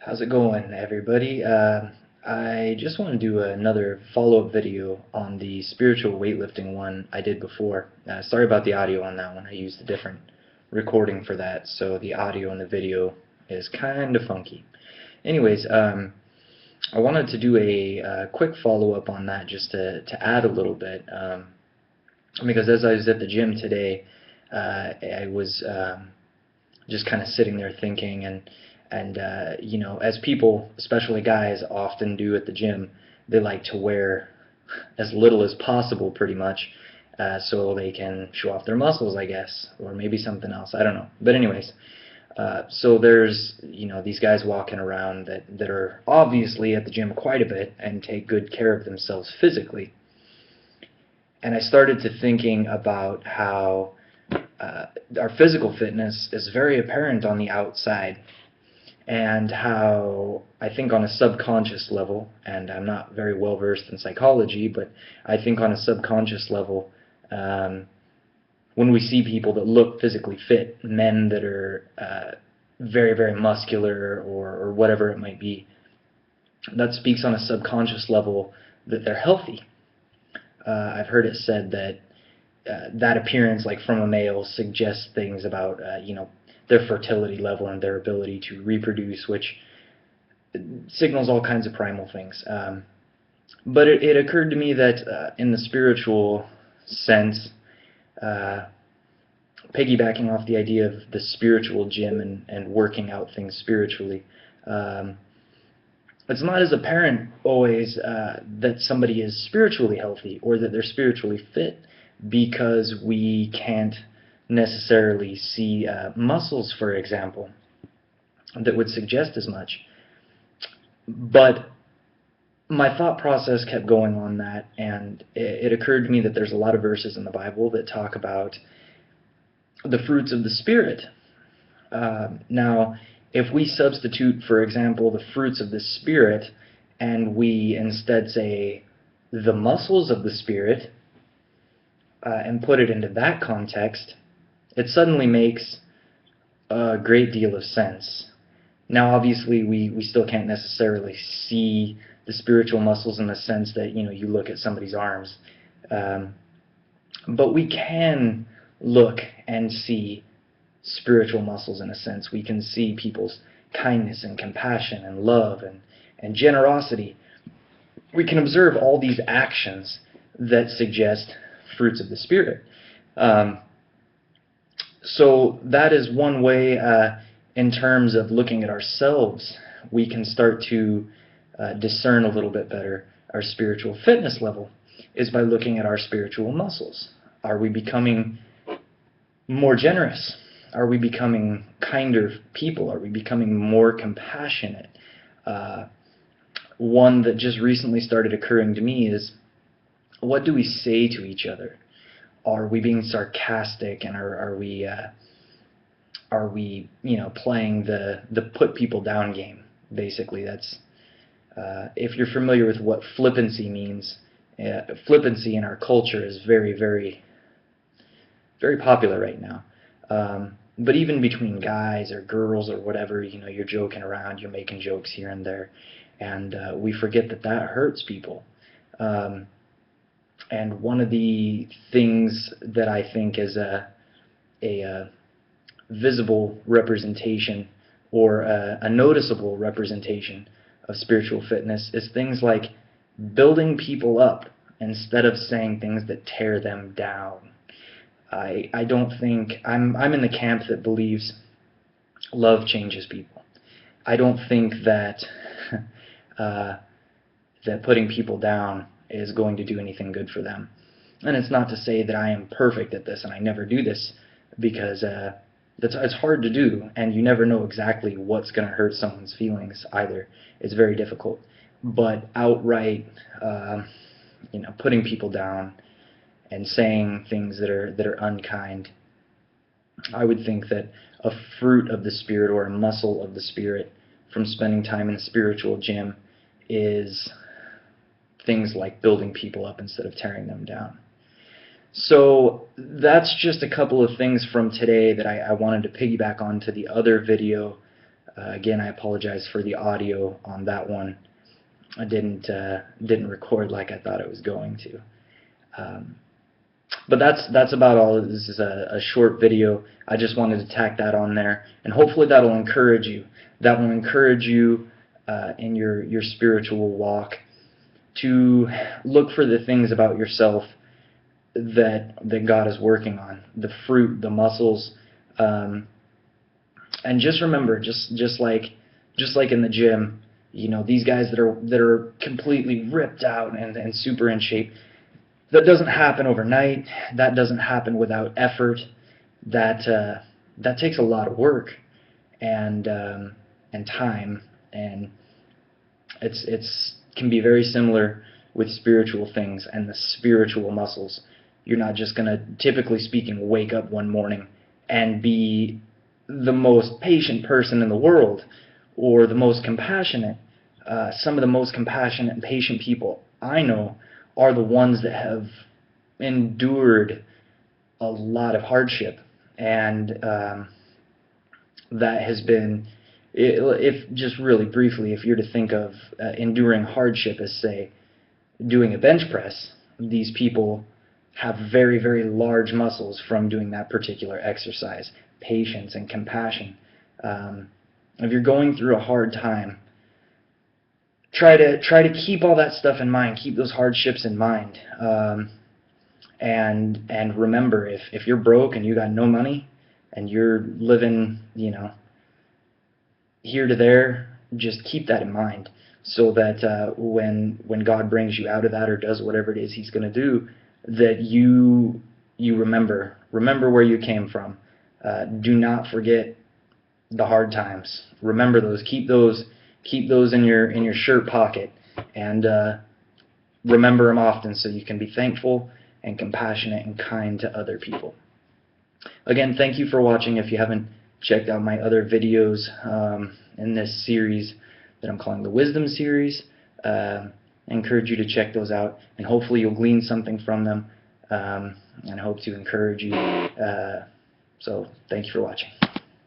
How's it going, everybody? I just want to do another follow-up video on the spiritual weightlifting one I did before. Sorry about the audio on that one. I used a different recording for that, so the audio and the video is kind of funky. Anyways, I wanted to do a quick follow-up on that just to add a little bit, because as I was at the gym today, I was just kind of sitting there thinking, and you know, as people, especially guys, often do at the gym, they like to wear as little as possible, pretty much, so they can show off their muscles, I guess, or maybe something else. I don't know. But anyways, so there's, you know, these guys walking around that are obviously at the gym quite a bit and take good care of themselves physically. And I started to thinking about how our physical fitness is very apparent on the outside, and how I think on a subconscious level, and I'm not very well versed in psychology, but I think on a subconscious level, when we see people that look physically fit, men that are very, very muscular, or whatever it might be, that speaks on a subconscious level that they're healthy. I've heard it said that that appearance, like from a male, suggests things about you know, their fertility level and their ability to reproduce, which signals all kinds of primal things. But it occurred to me that in the spiritual sense, piggybacking off the idea of the spiritual gym and working out things spiritually, it's not as apparent always that somebody is spiritually healthy or that they're spiritually fit, because we can't necessarily see muscles, for example, that would suggest as much. But my thought process kept going on that, and it occurred to me that there's a lot of verses in the Bible that talk about the fruits of the Spirit. Now, if we substitute, for example, the fruits of the Spirit, and we instead say the muscles of the Spirit, and put it into that context, it suddenly makes a great deal of sense. Now, obviously, we still can't necessarily see the spiritual muscles in the sense that, you know, you look at somebody's arms, but we can look and see spiritual muscles in a sense. We can see people's kindness and compassion and love and generosity. We can observe all these actions that suggest fruits of the Spirit. So that is one way, in terms of looking at ourselves, we can start to discern a little bit better our spiritual fitness level, is by looking at our spiritual muscles. Are we becoming more generous? Are we becoming kinder people? Are we becoming more compassionate? One that just recently started occurring to me is, what do we say to each other? Are we being sarcastic, and are we you know, playing the put people down game? Basically, that's if you're familiar with what flippancy means. Flippancy in our culture is very, very, very popular right now. But even between guys or girls or whatever, you know, you're joking around, you're making jokes here and there, and we forget that that hurts people. And one of the things that I think is a visible representation, or a noticeable representation of spiritual fitness, is things like building people up instead of saying things that tear them down. I don't think I'm in the camp that believes love changes people. I don't think that that putting people down is going to do anything good for them. And it's not to say that I am perfect at this and I never do this, because it's hard to do, and you never know exactly what's going to hurt someone's feelings either. It's very difficult. But outright, you know, putting people down and saying things that are unkind, I would think that a fruit of the Spirit, or a muscle of the Spirit, from spending time in the spiritual gym, is things like building people up instead of tearing them down. So that's just a couple of things from today that I wanted to piggyback onto the other video Again, I apologize for the audio on that one. I didn't record like I thought it was going to. But that's about all. This is a short video. I just wanted to tack that on there, and hopefully that'll encourage you. That will encourage you in your spiritual walk to look for the things about yourself that God is working on, the fruit, the muscles, and just remember, just like in the gym, you know, these guys that are completely ripped out and super in shape. That doesn't happen overnight. That doesn't happen without effort. That takes a lot of work and time, and it's can be very similar with spiritual things and the spiritual muscles. You're not just going to, typically speaking, wake up one morning and be the most patient person in the world or the most compassionate. Some of the most compassionate and patient people I know are the ones that have endured a lot of hardship, and that has been, if just really briefly, if you're to think of enduring hardship as, say, doing a bench press, these people have very, very large muscles from doing that particular exercise. Patience and compassion. If you're going through a hard time, try to keep all that stuff in mind. Keep those hardships in mind, and remember, if you're broke and you got no money and you're living, you know, here to there, just keep that in mind, so that when God brings you out of that or does whatever it is He's going to do, that you remember where you came from. Do not forget the hard times. Remember those. Keep those in your shirt pocket, and remember them often, so you can be thankful and compassionate and kind to other people. Again, thank you for watching. If you haven't checked out my other videos in this series that I'm calling the Wisdom Series, I encourage you to check those out, and hopefully you'll glean something from them, and I hope to encourage you. So thank you for watching.